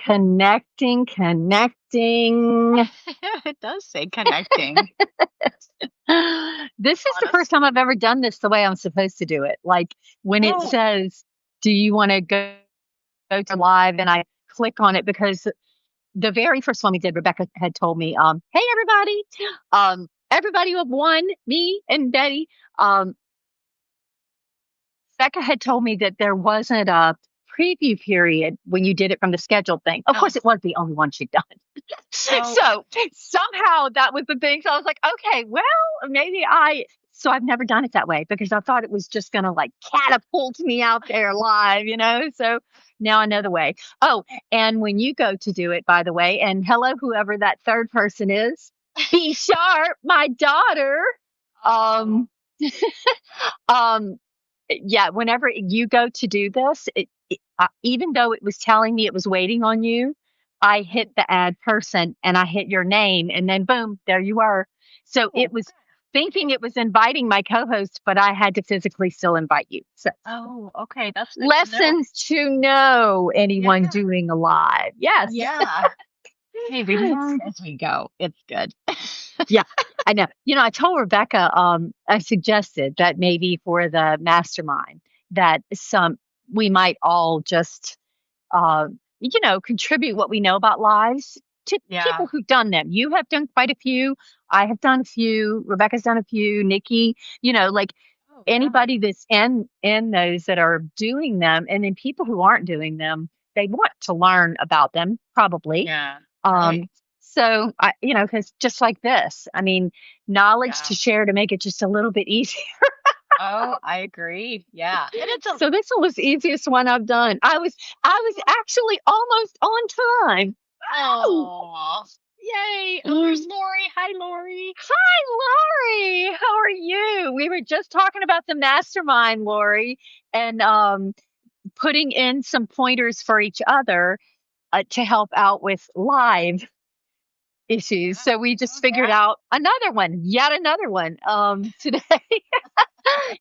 Connecting. It does say connecting. This is the Honest. first time I've ever done this the way I'm supposed to do it. Like when it Oh, says, do you want to go to live? And I click on it because the very first one we did, Rebecca had told me, hey, everybody of one, me and Betty, um, Becca had told me that there wasn't a preview period when you did it from the scheduled thing. Of oh, course, it was the only one she'd done. oh, So somehow that was the thing. So I was like, okay, well, maybe so I've never done it that way because I thought it was just going to like catapult me out there live, So now I know the way. Oh, and when you go to do it, by the way, and hello, whoever that third person is, be sharp, my daughter. oh, Um, um, yeah, whenever you go to do this, even though it was telling me it was waiting on you, I hit the add person and I hit your name, and then boom, there you are. So it oh, was thinking it was inviting my co-host, but I had to physically still invite you. So oh, okay. That's good to know. lessons to know anyone Yeah, doing a live. Yes. yeah. Hey, we learn as we go. It's good. Yeah, I know. I told Rebecca, I suggested that maybe for the mastermind that we might all just, contribute what we know about lives to Yeah. people who've done them. You have done quite a few. I have done a few. Rebecca's done a few. Nikki, like Oh, yeah. anybody that's in those that are doing them, and then people who aren't doing them, they want to learn about them, probably. Yeah. Right. Um, so because just like this, I mean, knowledge Yeah. to share to make it just a little bit easier. Oh, I agree. Yeah. And it's a, So this one was the easiest one I've done. I was actually almost on time. Wow. oh, yay. Oh, there's Lori. Hi, Lori. Hi, Lori. How are you? We were just talking about the mastermind, Lori, and putting in some pointers for each other to help out with live issues. Yeah. So we just Oh, figured yeah. out yet another one today.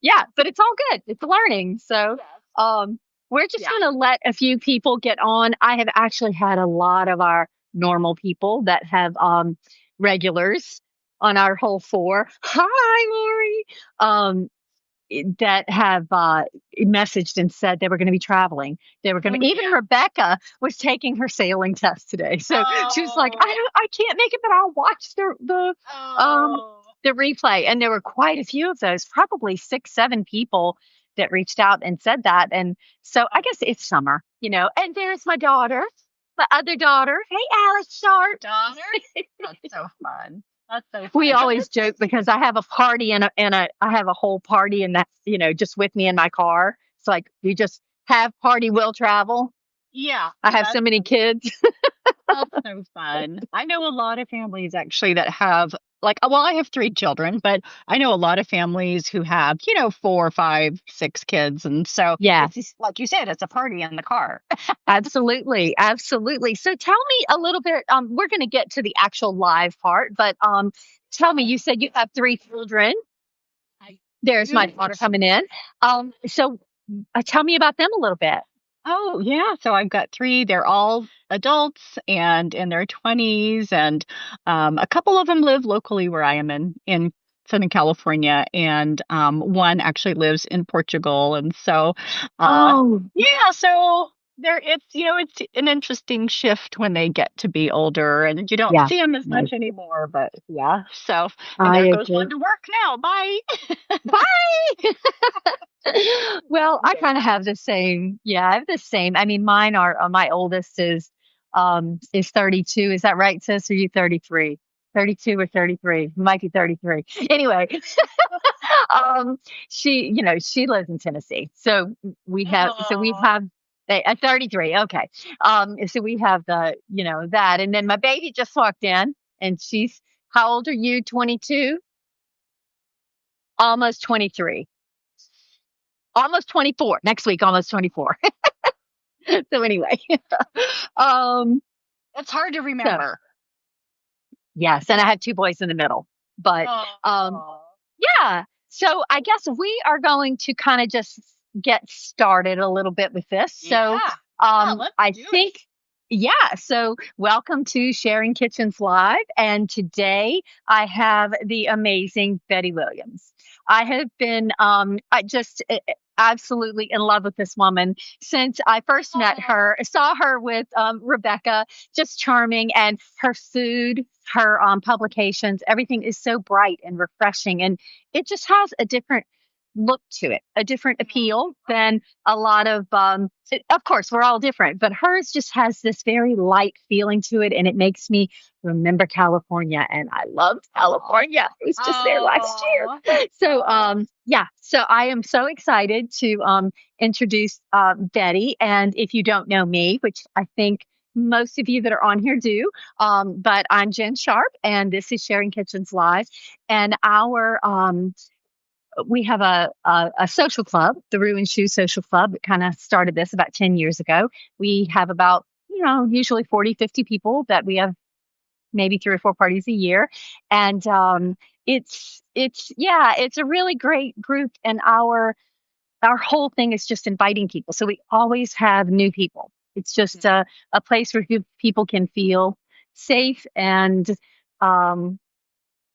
Yeah, but it's all good. It's learning. So Yes. um we're just Yeah. going to let a few people get on. I have actually had a lot of our normal people that have regulars on our whole four. Hi, Lori. That have messaged and said they were going to be traveling. They were going Oh, to. Even yeah. Rebecca was taking her sailing test today, so she was like, Oh, I can't make it, but I'll watch oh, the replay." And there were quite a few of those, probably 6, 7 people that reached out and said that. And so I oh, guess it's summer, And there's my daughter, my other daughter. Hey, Alice Sharp. daughter. That's so fun. That's so We fun. So always joke because I have a party I have a whole party and that's, just with me in my car. It's like we just have party will travel. yeah, I have that's so many kids. That's so fun. I know a lot of families actually that have like, well, I have 3 children, but I know a lot of families who have, 4, 5, 6 kids. And so Yeah, it's just, like you said, it's a party in the car. absolutely. Absolutely. So tell me a little bit, we're going to get to the actual live part, but tell me, you said you have 3 children. I There's my do. daughter coming in. So tell me about them a little bit. Oh, yeah. So I've got 3. They're all adults and in their 20s. And a couple of them live locally where I am in Southern California. And one actually lives in Portugal. And so, uh, Oh, yeah, so it's an interesting shift when they get to be older and you don't yeah. see them as I much anymore. But yeah, so, and I there goes one agree. to work now. Bye. Bye. Well, I kind of Yeah. have the same. Yeah, I have the same. I mean, mine are my oldest is 32. Is that right, sis? Are you 33? 32 or 33? Might be 33. Anyway, um she lives in Tennessee. So we have 33. Okay. So we have that, and then my baby just walked in, and she's how old are you? 22? Almost 23. Almost 24 next week, almost 24. So anyway, um, It's hard to so remember. yes, and I have 2 boys in the middle, but um, Oh, yeah. So I guess we are going to kind of just get started a little bit with this. So yeah. Yeah, let's I do think it. Yeah, so welcome to Sharing Kitchens Live. And today I have the amazing Betty Williams. I have been I just absolutely in love with this woman since I first met her. I saw her with Rebecca, just charming, and her food, her publications, everything is so bright and refreshing. And it just has a different look to it, a different appeal than a lot of of course we're all different, but hers just has this very light feeling to it, and it makes me remember California, and I loved California. I was just there last Oh, year. So yeah, so I am so excited to introduce Betty. And if you don't know me, which I think most of you that are on here do, but I'm Jenn Sharp, and this is Sharing Kitchens Live. And our we have a social club, the Rue and Shoe Social Club, that kind of started this about 10 years ago. We have about, usually 40, 50 people that we have maybe three or four parties a year. And yeah, it's a really great group. And our whole thing is just inviting people. So we always have new people. It's just a place where people can feel safe and um,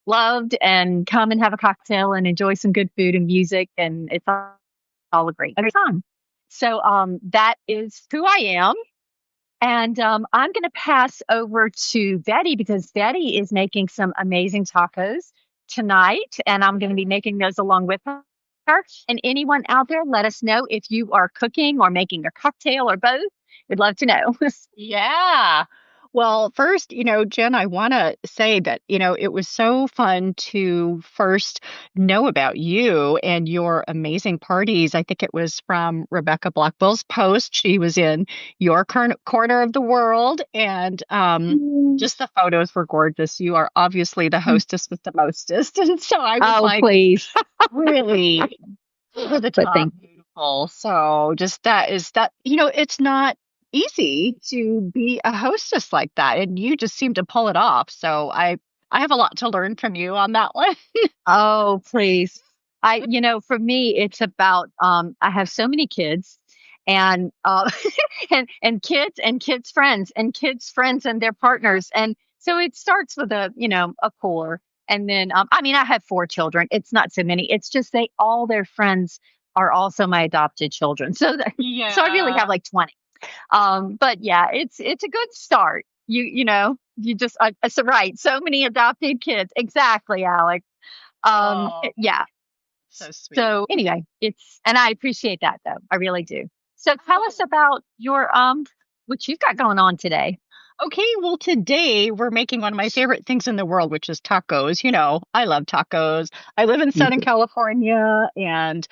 loved and come and have a cocktail and enjoy some good food and music. And it's all a great time. So that is who I am. And I'm going to pass over to Betty because Betty is making some amazing tacos tonight. And I'm going to be making those along with her. And anyone out there, let us know if you are cooking or making a cocktail or both. We'd love to know. yeah. Well, first, Jen, I want to say that, it was so fun to first know about you and your amazing parties. I think it was from Rebecca Blackwell's post. She was in your corner of the world, and just the photos were gorgeous. You are obviously the hostess with the mostest. And so I was Oh, like, please. really over the But top thank you. beautiful. So just that is that, it's not easy to be a hostess like that. And you just seem to pull it off. So I have a lot to learn from you on that one. Oh, please. For me, it's about I have so many kids and and kids and kids friends and their partners. And so it starts with a core. And then I mean, I have four children. It's not so many. It's just all their friends are also my adopted children. So I really have Yeah. like 20. But yeah, it's a good start. You just so right. So many adopted kids. Exactly, Alex. Oh, Yeah. so sweet. So anyway, and I appreciate that though. I really do. So tell us Oh. about your what you've got going on today. Okay, well, today we're making one of my favorite things in the world, which is tacos. I love tacos. I live in Me Southern too. California, and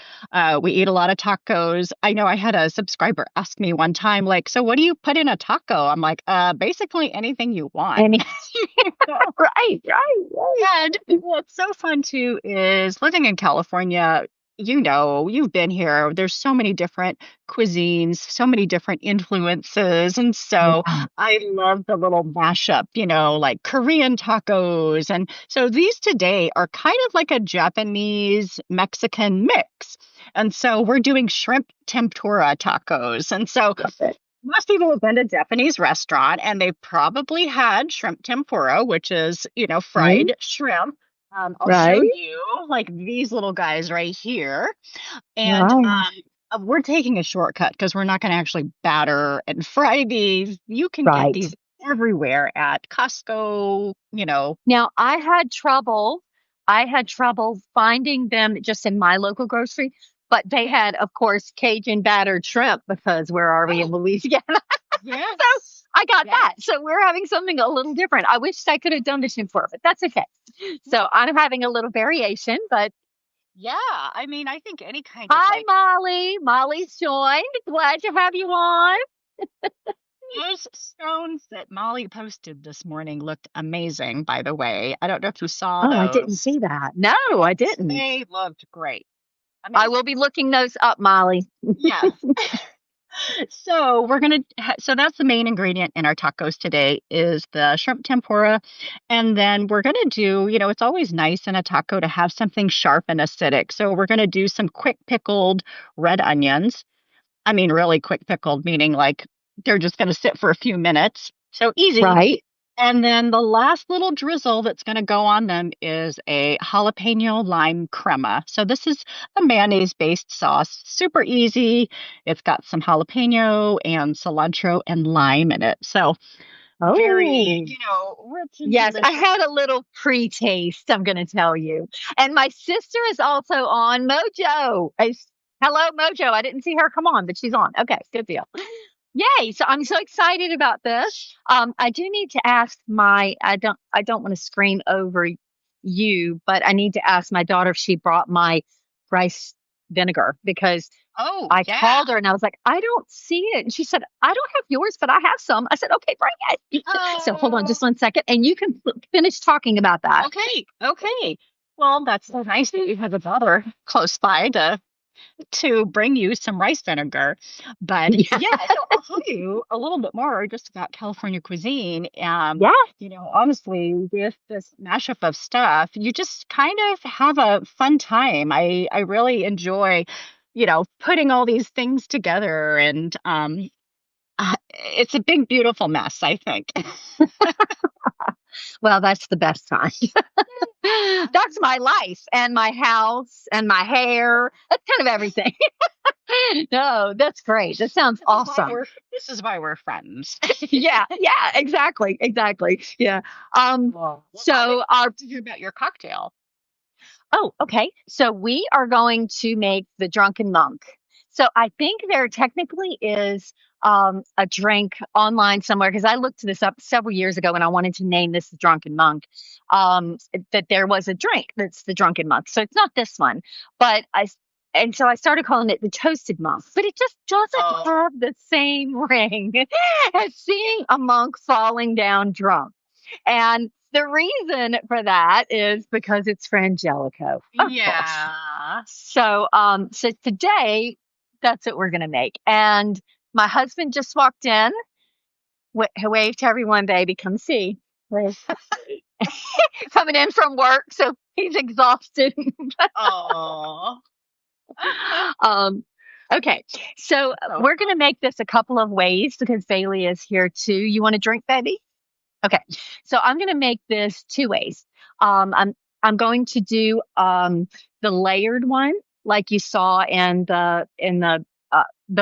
we eat a lot of tacos. I know I had a subscriber ask me one time, like, so what do you put in a taco? I'm like, basically anything you want. Any right, right, right. And what's so fun too is living in California. You've been here. There's so many different cuisines, so many different influences. And so Yeah. I love the little mashup, like Korean tacos. And so these today are kind of like a Japanese Mexican mix. And so we're doing shrimp tempura tacos. And so Love it. most people have been to a Japanese restaurant and they probably had shrimp tempura, which is, Right, fried shrimp. I'll show right, you like these little guys right here. And right, we're taking a shortcut because we're not going to actually batter and fry these. You can get right. these everywhere at Costco, Now I had trouble finding them just in my local grocery, but they had, of course, Cajun battered shrimp because where are we in Oh, Louisiana? So yes. I got Yes. that. So we're having something a little different. I wish I could have done this before, but that's okay. So I'm having a little variation, but Yeah. I mean, I think any kind of hi, like Molly. Molly's joined. Glad to have you on. those stones that Molly posted this morning looked amazing, by the way. I don't know if you saw Oh, I didn't those. see that. No, I didn't. They looked great. I will Amazing. be looking those up, Molly. Yes. So we're gonna. So that's the main ingredient in our tacos today is the shrimp tempura, and then we're gonna do. It's always nice in a taco to have something sharp and acidic. So we're gonna do some quick pickled red onions. I mean, really quick pickled, meaning like they're just going to sit for a few minutes. So easy. Right. And then the last little drizzle that's going to go on them is a jalapeno lime crema. So this is a mayonnaise-based sauce, super easy. It's got some jalapeno and cilantro and lime in it. So very, Oh, rich and yes. I delicious. had a little pre-taste, I'm going to tell you. And my sister is also on Mojo. Hello, Mojo. I didn't see her come on, but she's on. Okay, good deal. Yay. So I'm so excited about this. I do need to ask I don't want to scream over you, but I need to ask my daughter if she brought my rice vinegar because Oh, I yeah. called her and I was like, I don't see it. And she said, I don't have yours, but I have some. I said, okay, bring it. So hold on Oh, just 1 second and you can finish talking about that. okay. Okay. Well, that's so nice that you have a daughter close by to bring you some rice vinegar. But Yeah. yeah, so I'll tell you a little bit more just about California cuisine. Yeah. Honestly, with this mashup of stuff, you just kind of have a fun time. I really enjoy, putting all these things together, and it's a big, beautiful mess, I think. Well, that's the best time. That's my life and my house and my hair. That's kind of everything. No, that's great. That sounds This is why awesome. we're friends. Yeah, yeah, exactly, exactly. Yeah. Well, I'm So our excited to hear about your cocktail. Oh, okay. So we are going to make the Drunken Monk. So I think there technically is a drink online somewhere because I looked this up several years ago and I wanted to name this the Drunken Monk. That there was a drink that's the Drunken Monk. So it's not this one, but and so I started calling it the Toasted Monk, but it just doesn't Oh, have the same ring as seeing a monk falling down drunk. And the reason for that is because it's Frangelico, of course. yeah. So today, that's what we're gonna make. And my husband just walked in, waved to everyone, baby, come see. Wave. Coming in from work, so he's exhausted. Oh. um, okay, so So we're gonna make this a couple of ways because Bailey is here too. You want a drink, baby? Okay, so I'm going to make this two ways. I'm going to do the layered one, like you saw in the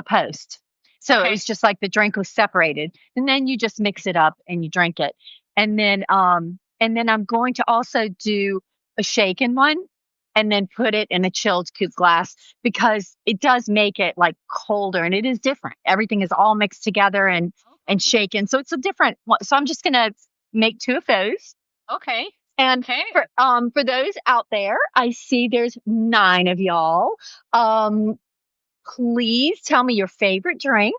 post. So it okay. was just like the drink was separated, and then you just mix it up and you drink it, and then I'm going to also do a shaken one, and then put it in a chilled coupe glass because it does make it like colder and it is different. Everything is all mixed together and shaken. So it's a different one. So I'm just gonna make two of those. Okay. And Okay. for those out there, I see there's 9 of y'all. Please tell me your favorite drink.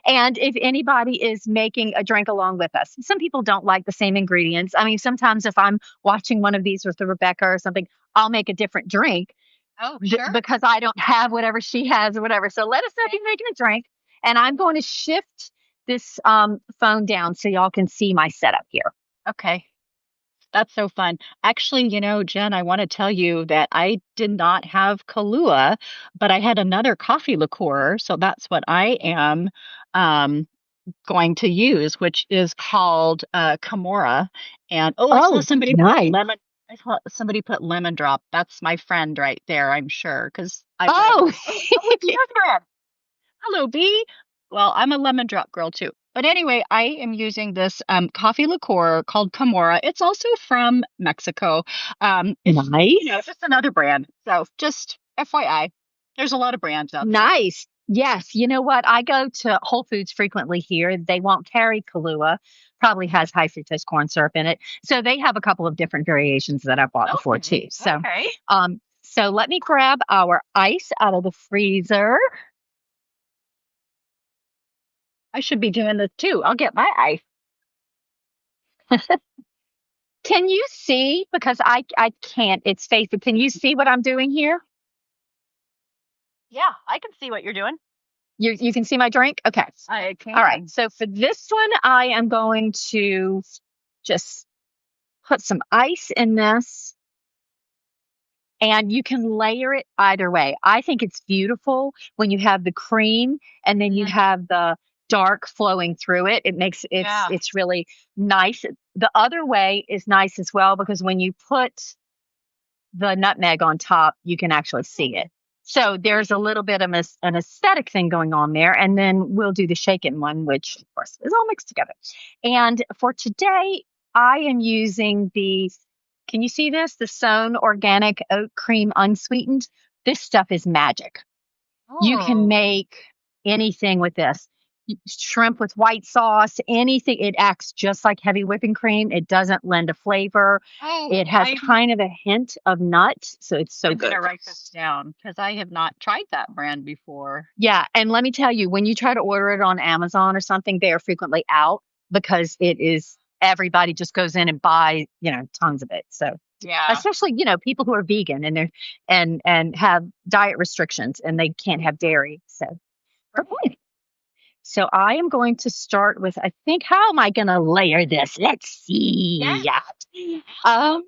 And if anybody is making a drink along with us, some people don't like the same ingredients. I mean, sometimes if I'm watching one of these with the Rebecca or something, I'll make a different drink Oh, sure. because I don't have whatever she has or whatever. So let us know if Okay. you're making a drink. And I'm going to shift this phone down so y'all can see my setup here. Okay. That's so fun. Actually, Jen, I want to tell you that I did not have Kahlua, but I had another coffee liqueur. So that's what I am um, going to use, which is called Camorra. And I saw Oh, somebody put nice. lemon. I thought somebody put lemon drop. That's my friend right there, I'm sure, because I read. Oh, Oh, it's Catherine. Hello, B. Well, I'm a lemon drop girl too. But anyway, I am using this coffee liqueur called Camorra. It's also from Mexico. It's nice. just another brand. So just FYI, there's a lot of brands out there. Nice. Yes. You know what? I go to Whole Foods frequently here. They won't carry Kahlua. Probably has high fructose corn syrup in it. So they have a couple of different variations that I've bought before too. Okay. So, Okay. so let me grab our ice out of the freezer. I should be doing this too. I'll get my ice. Can you see? Because I can't. It's Facebook. Can you see what I'm doing here? Yeah, I can see what you're doing. You can see my drink? Okay. I All right. can. So for this one, I am going to just put some ice in this and you can layer it either way. I think it's beautiful when you have the cream and then you Mhm. have dark flowing through it. It makes Yeah. it's really nice. The other way is nice as well because when you put the nutmeg on top, you can actually see it. So there's a little bit of an aesthetic thing going on there. And then we'll do the shaken one, which of course is all mixed together. And for today, I am using can you see this? The Sown Organic Oat Cream Unsweetened. This stuff is magic. You can Oh. make anything with this. Shrimp with white sauce, anything. It acts just like heavy whipping cream. It doesn't lend a flavor. Oh, It has kind of a hint of nut, so it's so I'm good. gonna write this down because I have not tried that brand before. Yeah, and let me tell you, when you try to order it on Amazon or something, they are frequently out because it is everybody just goes in and buy, tons of it. So Yeah. especially, people who are vegan and they're and have diet restrictions and they can't have dairy. So okay. So I am going to start with, I think, how am I going to layer this? Let's Yeah. see. Um,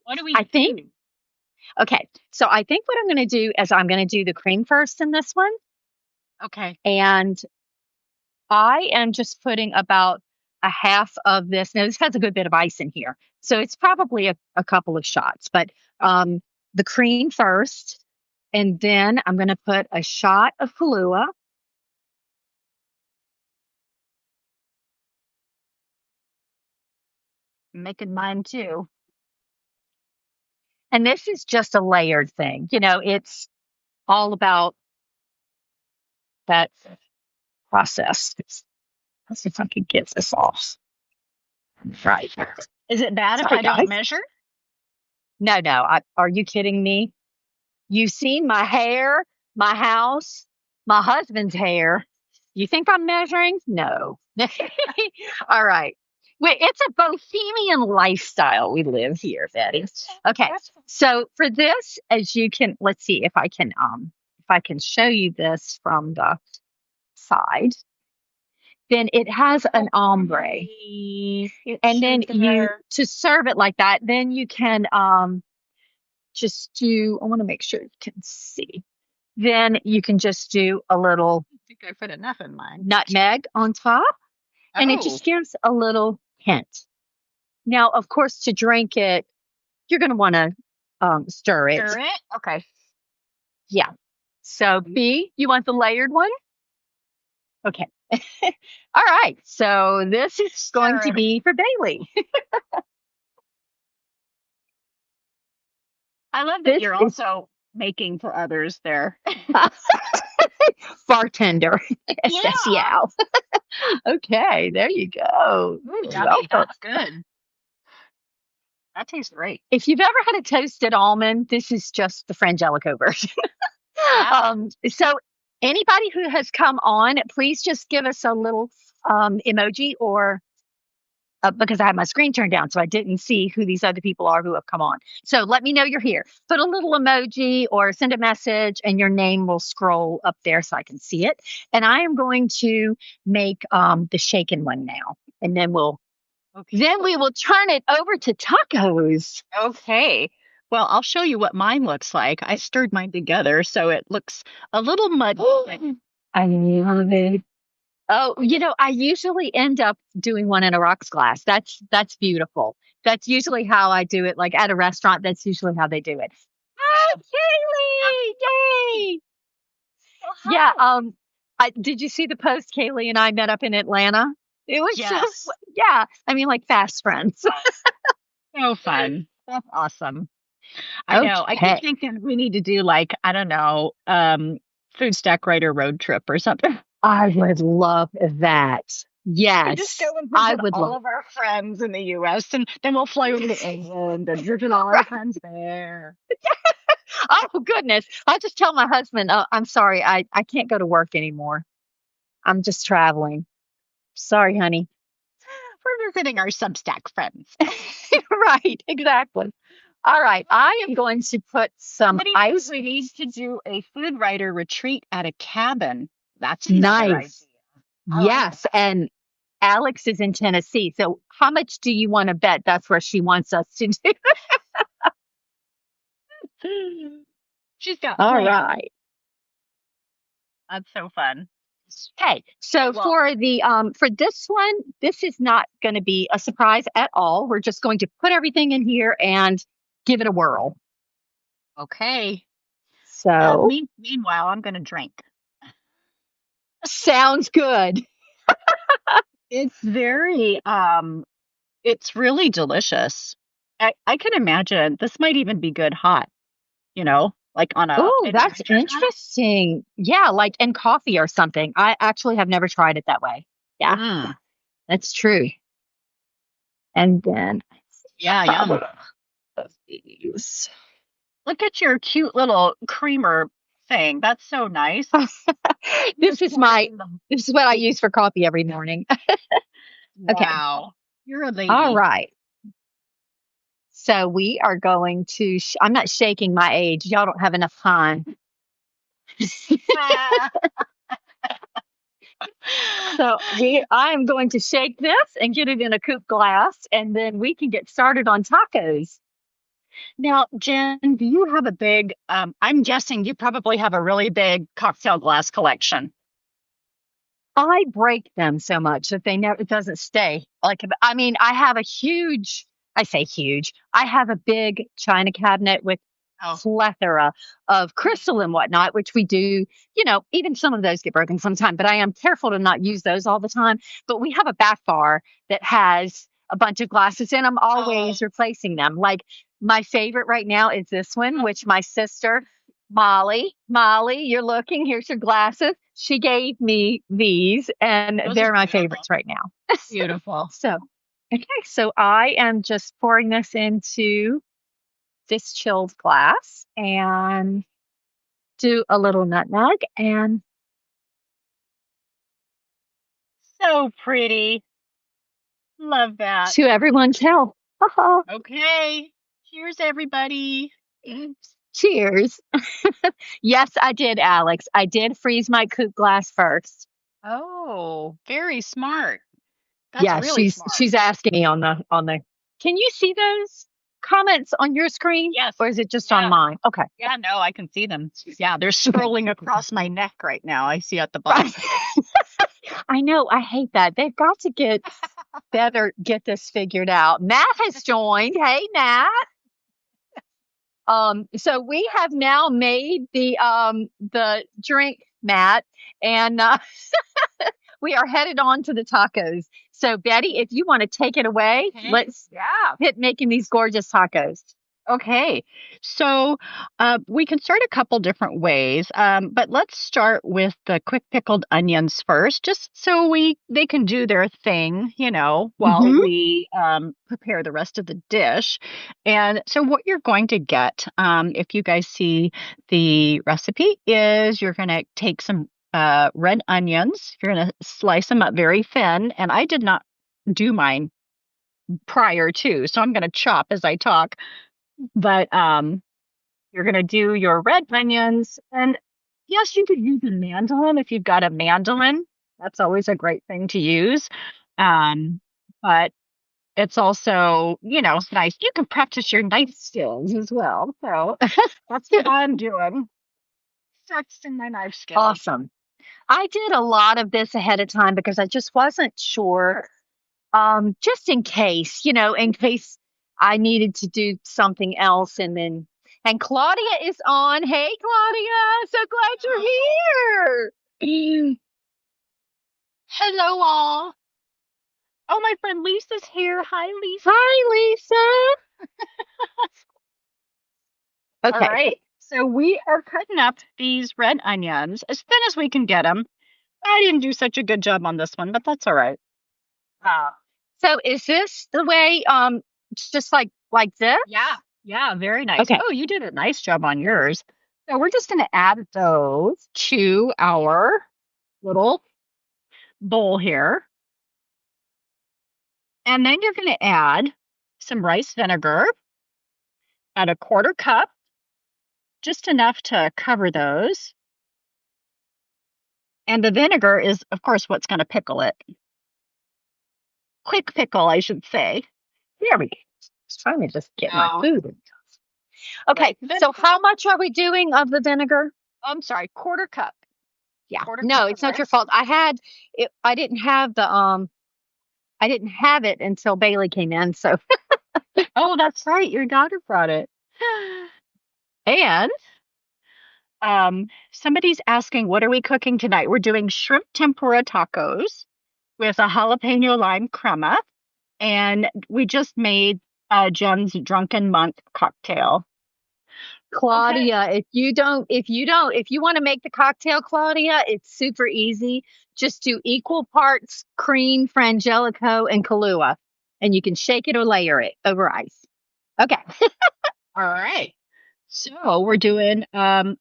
What do we I think, do? okay. So I think what I'm going to do is I'm going to do the cream first in this one. Okay. And I am just putting about a half of this. Now, this has a good bit of ice in here. So it's probably a couple of shots, but um, the cream first. And then I'm going to put a shot of Kahlua. I'm making mine too. And this is just a layered thing. It's all about that process. Let's see if I can get this off. Right. Is it bad if Sorry, I don't guys. measure? No, no. Are you kidding me? You've seen my hair, my house, my husband's hair. You think I'm measuring? No. All right. Well, it's a bohemian lifestyle we live here, Betty. Okay. So for this, as you can, let's see if I can show you this from the side. Then it has an ombre. It And sure then you does. to serve it like that, then you can just do, I want to make sure you can see. Then you can just do a little I think I put enough in mine. nutmeg on top, and it Oh, just gives a little hint. Now, of course, to drink it, you're going to want to stir it. stir it. Okay. Yeah. So, B, you want the layered one? Okay. All right. So, this is going Stir to it. be for Bailey. I love that This you're is also making for others there. bartender. Yeah. Essential. Okay. There you go. Ooh, You're yummy. welcome. That's good. That tastes great. If you've ever had a toasted almond, this is just the Frangelico version. Yeah. So anybody who has come on, please just give us a little emoji or because I have my screen turned down, so I didn't see who these other people are who have come on. So let me know you're here. Put a little emoji or send a message, and your name will scroll up there so I can see it. And I am going to make the shaken one now, and Okay. then we will turn it over to tacos. Okay. Well, I'll show you what mine looks like. I stirred mine together, so it looks a little muddy. I love it. Oh, I usually end up doing one in a rocks glass. That's beautiful. That's usually how I do it. Like at a restaurant, that's usually how they do it. Hi, Yeah. Kaylee! Yay! Oh, Yeah. hi. Did you see the post? Kaylee and I met up in Atlanta. It was so, Yes. yeah. I mean, like fast friends. So fun. That's awesome. I know. I keep Okay. thinking we need to do like, I don't know, food stack writer road trip or something. I would love that. We just Yes, go and I visit would all love. of our friends in the US and then we'll fly over to England and visit all our friends there. Oh goodness. I'll just tell my husband, oh, I'm sorry, I can't go to work anymore. I'm just traveling. Sorry, honey. We're visiting our Substack friends. Right, exactly. All right. I am going to put some Somebody says ice. we need to do a food writer retreat at a cabin. That's another idea. Nice. I like Yes. And Alex is in Tennessee. So how much do you want to bet that's where she wants us to do? that. She's got All plans. right. That's so fun. Okay, so Well, for this one, this is not going to be a surprise at all. We're just going to put everything in here and give it a whirl. okay. So Meanwhile, I'm going to drink. sounds good. It's very, it's really delicious. I can imagine this might even be good hot, like on Oh, in a that's winter interesting. Yeah, like in coffee or something. I actually have never tried it that way. Yeah, time. that's true. And then Yeah, couple yum. of these. Look at your cute little creamer thing. That's so nice. You This just is pour it my in the this is what I use for coffee every morning. Okay. Wow. You're a All lady. right. So we are going to I'm not shaking my age. Y'all don't have enough time. Ah. So I'm going to shake this and get it in a coupe glass and then we can get started on tacos. Now, Jen, do you have a big, I'm guessing you probably have a really big cocktail glass collection. I break them so much that it doesn't stay. Like, I mean, I say huge, I have a big china cabinet with Oh, plethora of crystal and whatnot, which we do, even some of those get broken sometime, but I am careful to not use those all the time. But we have a back bar that has a bunch of glasses and I'm oh, always replacing them. Like my favorite right now is this one, which my sister Molly, you're looking. Here's your glasses. She gave me these, and those are they're my beautiful. favorites right now. Beautiful. So, okay, so I am just pouring this into this chilled glass and do a little nutmeg and So pretty. Love that. to everyone's health. Okay. Cheers, everybody. Cheers. Yes, I did, Alex. I did freeze my coupe glass first. Oh, very smart. That's Yeah, really she's smart. asking me on the. Can you see those comments on your screen, Yes. or is it just on Yeah. mine? Okay. Yeah, no, I can see them. Yeah, they're Okay. scrolling across my neck right now. I see at the Right. bottom. I know. I hate that. They've got to get this figured out. Matt has joined. Hey, Matt. So we have now made the drink, Matt, and we are headed on to the tacos. So Betty, if you want to take it away, Okay. let's Yeah. hit making these gorgeous tacos. Okay, so we can start a couple different ways, but let's start with the quick pickled onions first, just so they can do their thing, while Hmm. we prepare the rest of the dish. And so, what you're going to get, if you guys see the recipe, is you're going to take some red onions. You're going to slice them up very thin, and I did not do mine prior to, so I'm going to chop as I talk. But you're gonna do your red onions, and yes, you could use a mandolin if you've got a mandolin. That's always a great thing to use. But it's also, nice. You can practice your knife skills as well. So that's what I'm doing. Practicing my knife skills. Awesome. I did a lot of this ahead of time because I just wasn't sure. Just in case I needed to do something else, and Claudia is on. Hey, Claudia, so glad you're here. Hello, all. Oh, my friend Lisa's here. Hi, Lisa. Hi, Lisa. All Okay. right. So we are cutting up these red onions as thin as we can get them. I didn't do such a good job on this one, but that's all right. Uh, so is this the way? Just like this? Yeah. Yeah, very nice. Okay. Oh, you did a nice job on yours. So we're just going to add those to our little bowl here. And then you're going to add some rice vinegar at a quarter cup, just enough to cover those. And the vinegar is, of course, what's going to pickle it. Quick pickle, I should say. There we go. Just trying to just get my Oh, food. Okay. right. So how much are we doing of the vinegar? I'm sorry, quarter cup. Yeah. Quarter cup No, of it's not your rice. fault. I didn't have I didn't have it until Bailey came in. So Oh, that's right. Your daughter brought it. And somebody's asking, what are we cooking tonight? We're doing shrimp tempura tacos with a jalapeno lime crema, and we just made Jem's drunken monk cocktail. Okay. Claudia, if you want to make the cocktail, Claudia, it's super easy. Just do equal parts cream, Frangelico, and Kahlua, and you can shake it or layer it over ice. Okay. All right. So we're doing a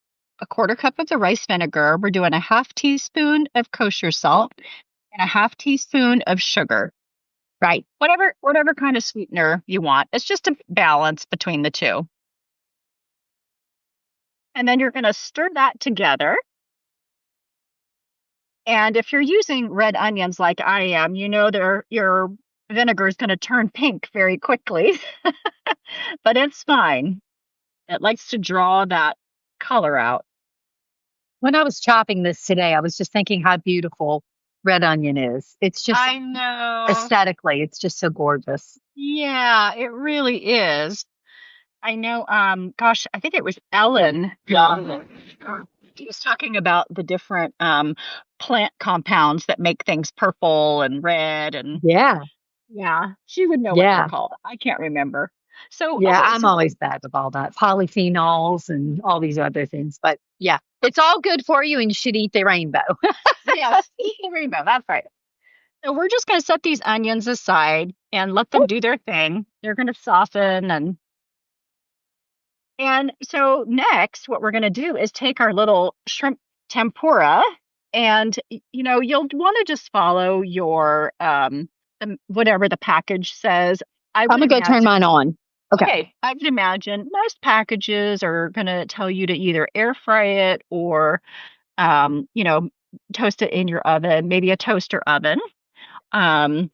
quarter cup of the rice vinegar. We're doing a half teaspoon of kosher salt and a half teaspoon of sugar. Right. Whatever kind of sweetener you want. It's just a balance between the two. And then you're going to stir that together. And if you're using red onions like I am, you know your vinegar is going to turn pink very quickly, but it's fine. It likes to draw that color out. When I was chopping this today, I was just thinking how beautiful red onion is. It's just I know. aesthetically, it's just so gorgeous. Yeah, it really is. I know, gosh, I think it was Ellen. Yeah. He was talking about the different plant compounds that make things purple and red and Yeah. yeah, she would know what they're Yeah. called. I can't remember. So, Yeah, okay, I'm so always bad with all that polyphenols and all these other things. But yeah, it's all good for you and you should eat the rainbow. yes, eat the rainbow. That's right. So we're just going to set these onions aside and let them do their thing. They're going to soften and so next, what we're going to do is take our little shrimp tempura, and you'll want to just follow your whatever the package says. I I'm would gonna go turn imagine. mine on. Okay. Okay, I would imagine most packages are going to tell you to either air fry it or, um, you know, toast it in your oven, maybe a toaster oven. Um,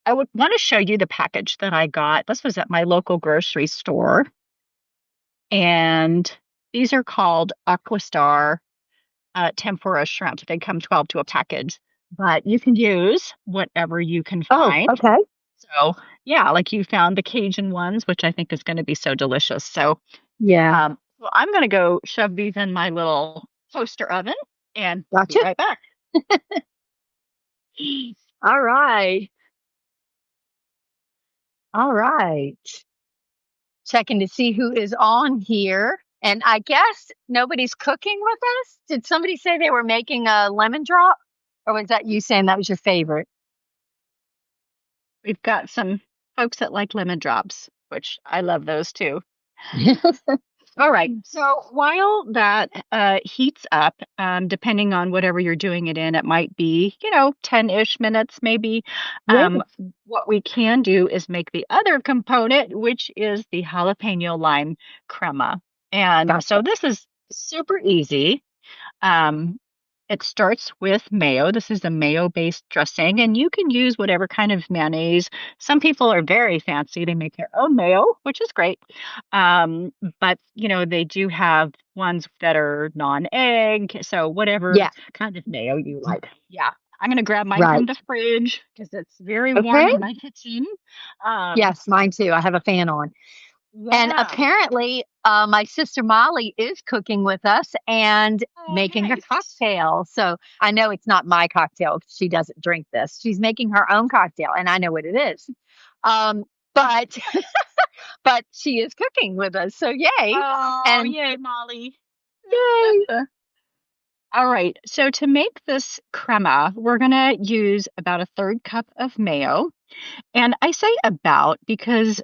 I would want to show you the package that I got. This was at my local grocery store. And these are called Aquastar tempura shrimp. They come 12 to a package, but you can use whatever you can Oh, find. okay. So, yeah, like you found the Cajun ones, which I think is going to be so delicious. So, Yeah. so I'm going to go shove these in my little toaster oven and be Gotcha. right back. All right. All right. Checking to see who is on here. And I guess nobody's cooking with us. Did somebody say they were making a lemon drop? Or was that you saying that was your favorite? We've got some folks that like lemon drops, which I love those too. All right. So while that heats up, depending on whatever you're doing it in, it might be, 10-ish minutes maybe. Yeah. What we can do is make the other component, which is the jalapeno lime crema. And so Gotcha. this is super easy. Um, it starts with mayo. This is a mayo-based dressing, and you can use whatever kind of mayonnaise. Some people are very fancy. They make their own mayo, which is great. But they do have ones that are non-egg, so whatever Yeah. kind of mayo you like. Yeah. I'm gonna grab mine from Right. the fridge because it's very warm Okay. in my kitchen. Um, Yes, mine too. I have a fan on. And yeah. apparently, my sister Molly is cooking with us and Oh, making a nice. cocktail. So I know it's not my cocktail. She doesn't drink this. She's making her own cocktail, and I know what it is. Um, but but she is cooking with us. So yay. Oh, And yay, Molly. yay. All right. So to make this crema, we're going to use about a third cup of mayo. And I say about because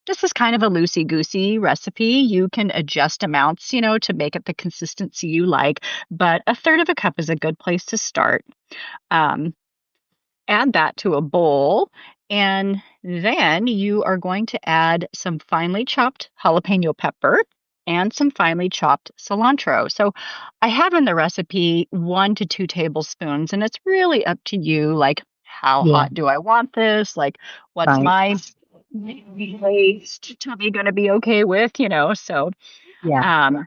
this is kind of a loosey-goosey recipe. You can adjust amounts, to make it the consistency you like, but a third of a cup is a good place to start. Um, Add that to a bowl, and then you are going to add some finely chopped jalapeno pepper and some finely chopped cilantro. So I have in the recipe 1 to 2 tablespoons, and it's really up to you. Like, how Yeah. hot do I want this? Like, what's Right. my taste tummy going to be okay with? So, Yeah. um,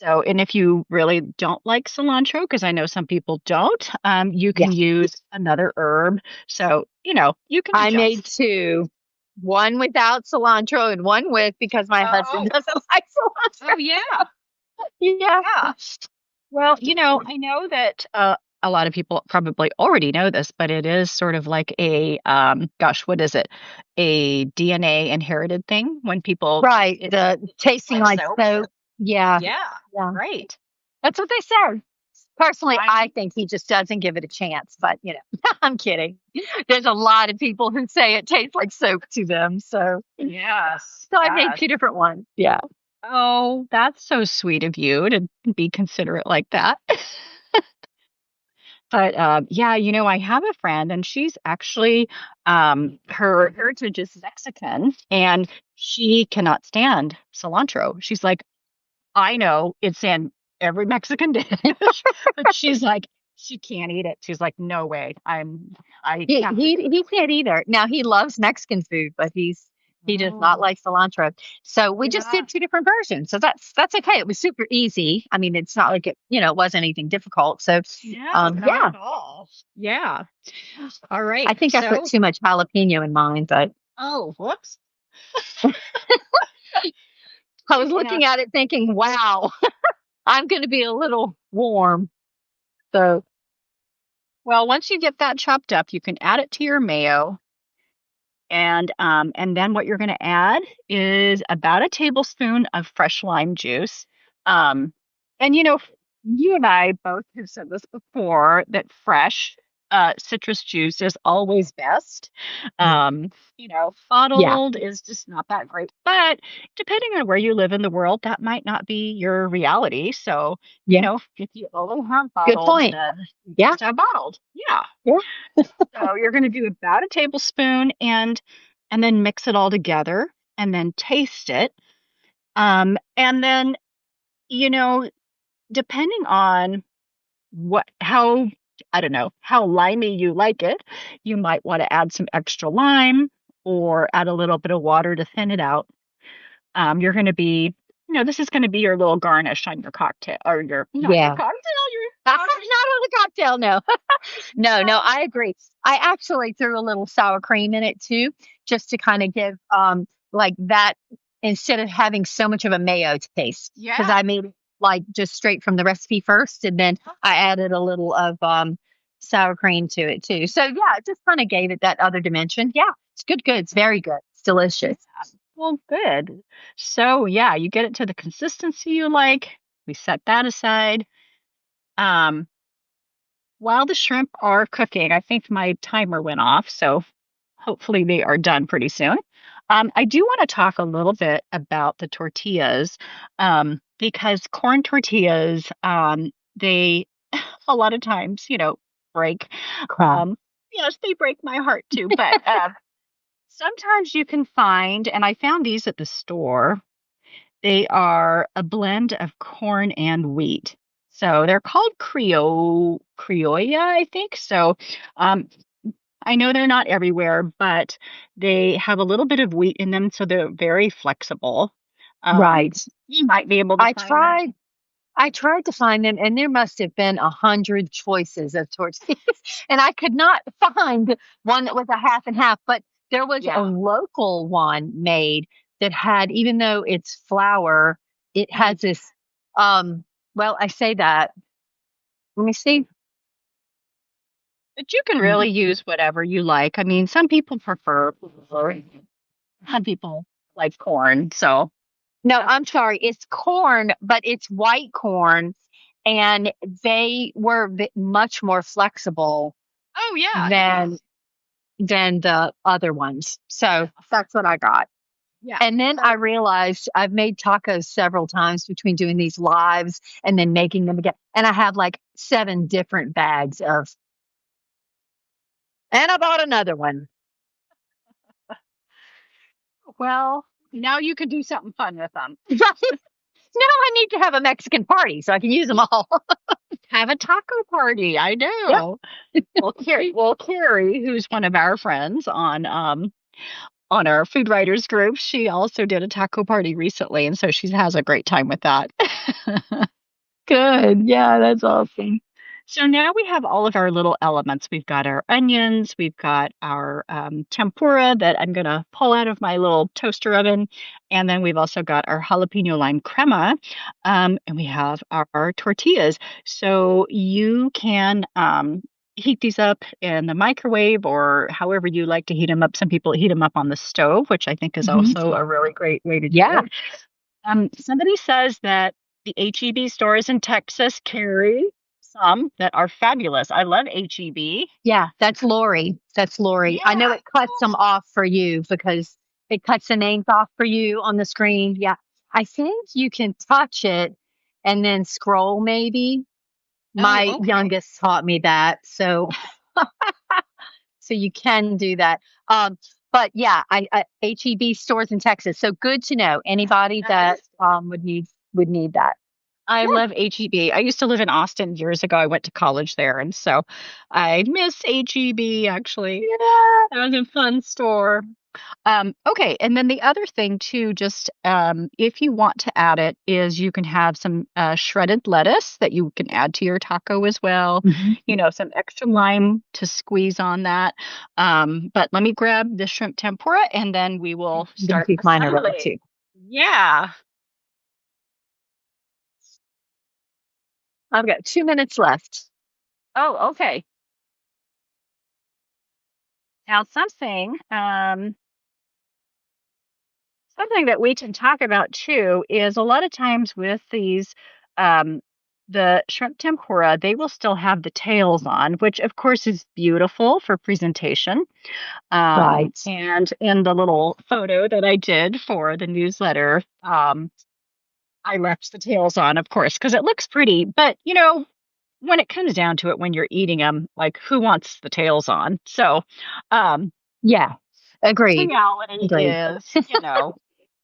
So, and if you really don't like cilantro, because I know some people don't, you Yeah. can use another herb. So, you can I made adjust. two, one without cilantro and one with because my husband Oh, doesn't like cilantro. oh yeah. Yeah. Yeah. Well, I know that a lot of people probably already know this, but it is sort of like gosh, what is it? A DNA inherited thing when people, Right. it The tastes tasting like like soap. soap. Yeah. Yeah, Yeah. right. That's what they said. Personally, I'm, I think he just doesn't give it a chance, but I'm kidding. There's a lot of people who say it tastes like soap to them. yes, So I made yes. two different ones. Yeah. Oh, that's so sweet of you to be considerate like that. But yeah, I have a friend and she's actually her heritage is Mexican and she cannot stand cilantro. She's like, I know it's in every Mexican dish, but she's like, she can't eat it. She's like, no way. I He have to he go. he can't either. Now he loves Mexican food, but he does not Oh, like cilantro. So we just yeah. did two different versions. So that's okay. It was super easy. I mean, it's not like it wasn't anything difficult. So No, not yeah. at all. Yeah. All I right. think I put So, too much jalapeno in mine, but oh, whoops. I was Yeah. looking at it thinking, wow, I'm gonna be a little warm. So Well, once you get that chopped up, you can add it to your mayo. And then what you're going to add is about a tablespoon of fresh lime juice. Um, and you and I both have said this before that fresh citrus juice is always best. yeah, Bottled is just not that great. But depending on where you live in the world, that might not be your reality. So, yeah. if you only have Good bottled, point. then Yeah, just have bottled. Yeah. yeah. So you're going to do about a tablespoon and then mix it all together and then taste it. And then, you know, depending on how I don't know, how limey you like it, you might want to add some extra lime or add a little bit of water to thin it out. You're going to be, this is going to be your little garnish on your cocktail or not your Yeah. cocktail, Not your on the cocktail, no. No, no, I agree. I actually threw a little sour cream in it too, just to kind of give like that instead of having so much of a mayo taste. Because yeah. I made it like just straight from the recipe first, and then I added a little of sour cream to it too. So yeah, it just kind of gave it that other dimension. Yeah, it's good, good. It's very good. It's delicious. Well, good. So, yeah, you get it to the consistency you like. We set that aside. Um, while the shrimp are cooking, I think my timer went off, so hopefully they are done pretty soon. I do want to talk a little bit about the tortillas, because corn tortillas, they a lot of times, break. Crap. Yes, they break my heart too, but sometimes you can find, and I found these at the store. They are a blend of corn and wheat. So they're called criolla, I think. So um, I know they're not everywhere, but they have a little bit of wheat in them, so they're very flexible. Um, Right. you might be able to I find them. tried I tried to find them, and there must have been 100 choices of tortillas, and I could not find one that was a half and half. But there was a Yeah. local one made that had, even though it's flour, it Mm. has this. Um, well, I say that. Let me see. But you can Mm, really use whatever you like. I mean, some people prefer flour, some people like corn. So No, that's, I'm sorry. It's corn, but it's white corn, and they were much more flexible oh, yeah, yeah, than the other ones. So that's what I got. yeah. And then I So, realized I've made tacos several times between doing these lives and then making them again. And I have like 7 different bags of, and I bought another one. well, now you can do something fun with them. Right? Now I need to have a Mexican party so I can use them all. Have a taco party. I Yep. know. Well, Carrie, who's one of our friends on our food writers group, she also did a taco party recently, and so she has a great time with that. Good. Yeah, that's awesome. So now we have all of our little elements. We've got our onions, we've got our tempura that I'm going to pull out of my little toaster oven, and then we've also got our jalapeno lime crema, and we have our tortillas. So you can heat these up in the microwave or however you like to heat them up. Some people heat them up on the stove, which I think is Mhm. also a really great way to do Yeah. it. Somebody says that the HEB stores in Texas carry some that are fabulous. I love HEB. Yeah, that's Lori. That's Lori. I know Yeah. it cuts them off for you because it cuts the names off for you on the screen. Yeah. I think you can touch it and then scroll maybe. Oh, My okay. youngest taught me that. So so you can do that. Um, but yeah, I HEB stores in Texas. So good to know. Anybody that Nice. would need that. I Yeah. love HEB. I used to live in Austin years ago. I went to college there, and so I miss HEB actually. Yeah. That was a fun store. Okay, and then the other thing too, just if you want to add it, is you can have some shredded lettuce that you can add to your taco as well. Mhm. You know, some extra lime to squeeze on that. But let me grab the shrimp tempura, and then we will I'm gonna start see if mine are ready assembly. too. Yeah. I've got 2 minutes left. Oh, okay. Now something that we can talk about too is a lot of times with these, um, the shrimp tempura, they will still have the tails on, which of course is beautiful for presentation. Right. And in the little photo that I did for the newsletter, I left the tails on, of course, because it looks pretty. But you know, when it comes down to it, when you're eating them, like who wants the tails on? So, um, Yeah. Agreed. reality Agreed. is, you know,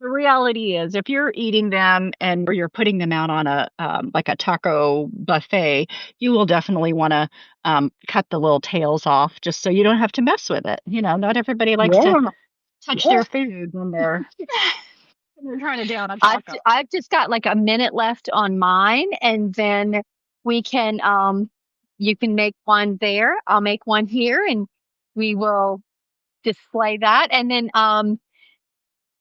the reality is if you're eating them and or you're putting them out on a like a taco buffet, you will definitely want to cut the little tails off just so you don't have to mess with it. You know, not everybody likes to Yeah. touch Yeah. their food when they're trying to down a I've taco. I've just got like a minute left on mine, and then we can you can make one there. I'll make one here, and we will display that. And then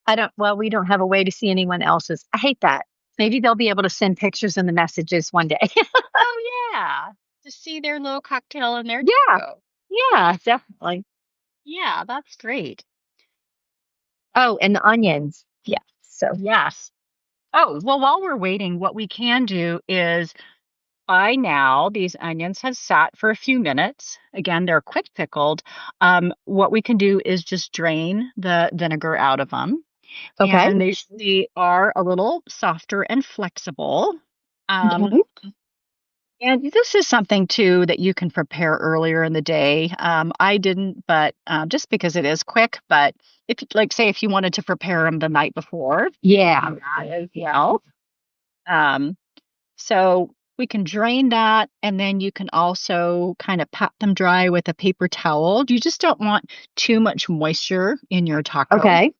I don't. Well, we don't have a way to see anyone else's. I hate that. Maybe they'll be able to send pictures in the messages one day. Oh yeah, to see their little cocktail and their Yeah. taco. Yeah. Definitely. Yeah, that's great. Oh, and the onions. Yeah. So Yes. Oh, well, while we're waiting, what we can do is by now, these onions have sat for a few minutes. Again, they're quick pickled. What we can do is just drain the vinegar out of them, okay. and they are a little softer and flexible. Um, Okay. and this is something too that you can prepare earlier in the day. I didn't, but just because it is quick. But if, like, say, if you wanted to prepare them the night before, Yeah. do that as well. Um, So we can drain that, and then you can also kind of pat them dry with a paper towel. You just don't want too much moisture in your taco. Okay.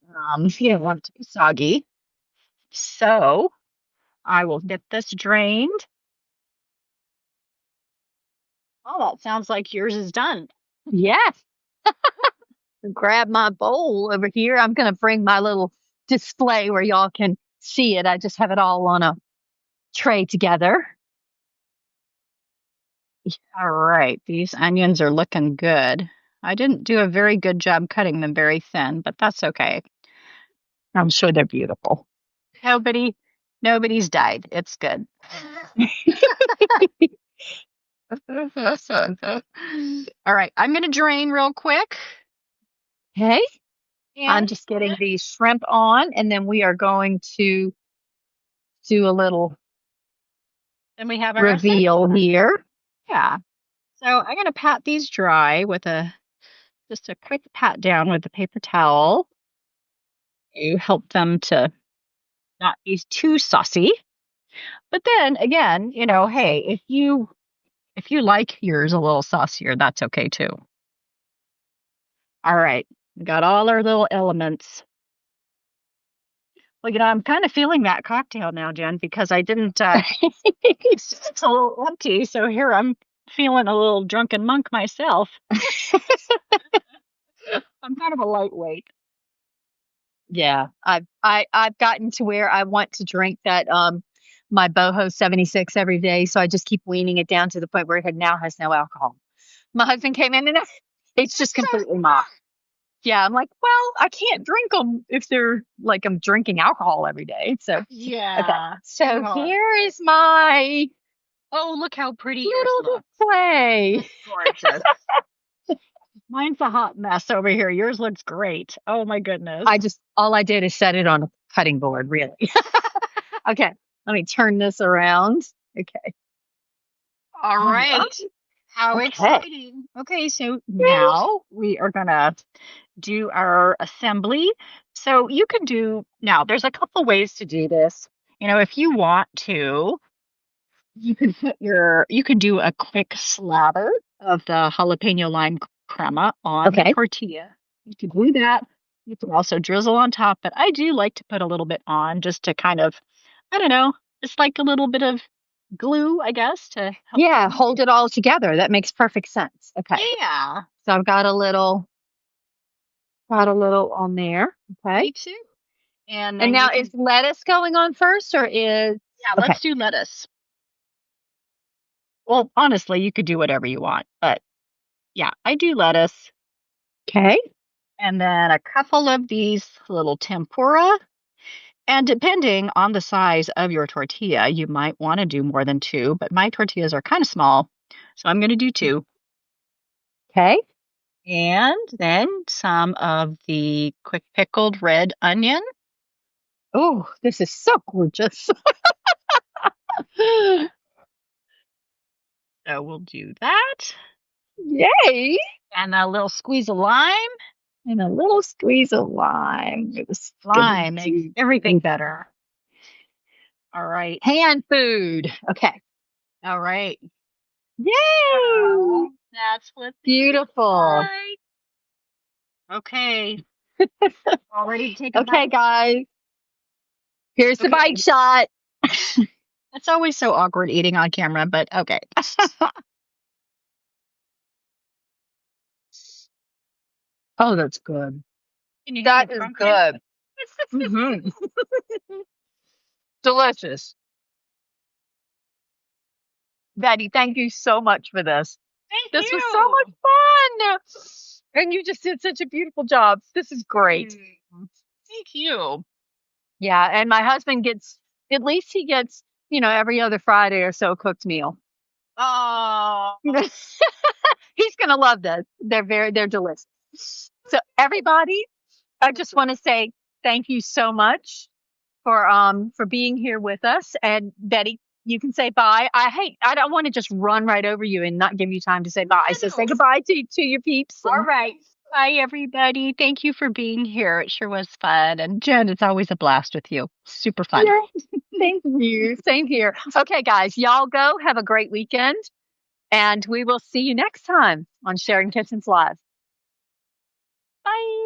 You don't want it to be soggy. So I will get this drained. Oh, that sounds like yours is done. Yes. Grab my bowl over here. I'm going to bring my little display where y'all can see it. I just have it all on a tray together. All right, these onions are looking good. I didn't do a very good job cutting them very thin, but that's okay. I'm sure they're beautiful. Nobody, nobody's died. It's good. All right, I'm going to drain real quick. Okay. And I'm just getting these shrimp on, and then we are going to do a little then we have our reveal assembly. here. Yeah. So I'm going to pat these dry with just a quick pat down with a paper towel to help them to not be too saucy. But then again, you know, hey, if you like yours a little saucier, that's okay too. All right. We got all our little elements. Well, I'm kind of feeling that cocktail now, Jen, because I didn't, it's a little empty. So here I'm feeling a little drunken monk myself. I'm kind of a lightweight. Yeah, I've gotten to where I want to drink that my Boho 76 every day, so I just keep weaning it down to the point where it now has no alcohol. My husband came in and it's just completely mocked. Yeah, I'm like, well, I can't drink them if they're like I'm drinking alcohol every day. So okay, Yeah. so here is my Oh, look how pretty yours little looks. display. Gorgeous. Mine's a hot mess over here. Yours looks great. Oh my goodness. All I did is set it on a cutting board, really. Okay, let me turn this around. Okay. All right. How Okay. exciting. Okay, so now we are going to do our assembly. So you can now there's a couple ways to do this. If you want to, you can do a quick slather of the jalapeno lime crema on the tortilla. You can do that. You can also drizzle on top, but I do like to put a little bit on just to kind of, I don't know, it's like a little bit of glue, I guess, to help. Hold it all together. That makes perfect sense. Okay. Yeah. So I've got a little on there. Okay. Me too. And now is lettuce going on first or is let's do lettuce. Well, honestly, you could do whatever you want, but yeah, I do lettuce. Okay. And then a couple of these little tempura. And depending on the size of your tortilla, you might want to do more than two, but my tortillas are kind of small. So I'm going to do two. Okay. And then some of the quick pickled red onion. Oh, this is so gorgeous. So we'll do that. Yay. And a little squeeze of lime. And a little squeeze of lime. Lime makes everything better. All right. Hand food. Okay. All right. Yay! Wow. That's what beautiful. Like. Okay. All ready to take a Okay, bite? guys. Here's the bite shot. It's always so awkward eating on camera, but okay. Oh, that's good. That is good. Mm-hmm. Delicious. Betty, thank you so much for this. This was so much fun. And you just did such a beautiful job. This is great. Thank you. Yeah. And my husband at least he gets, every other Friday or so cooked meal. Oh. He's going to love this. They're delicious. So everybody, I just want to say thank you so much for being here with us. And Betty, you can say bye. I don't want to just run right over you and not give you time to say bye. So say goodbye to your peeps. All right. Bye, everybody. Thank you for being here. It sure was fun. And Jen, it's always a blast with you. Super fun. Yeah. Thank you. Same here. Okay, guys, y'all go. Have a great weekend. And we will see you next time on Sharing Kitchens Live. Bye.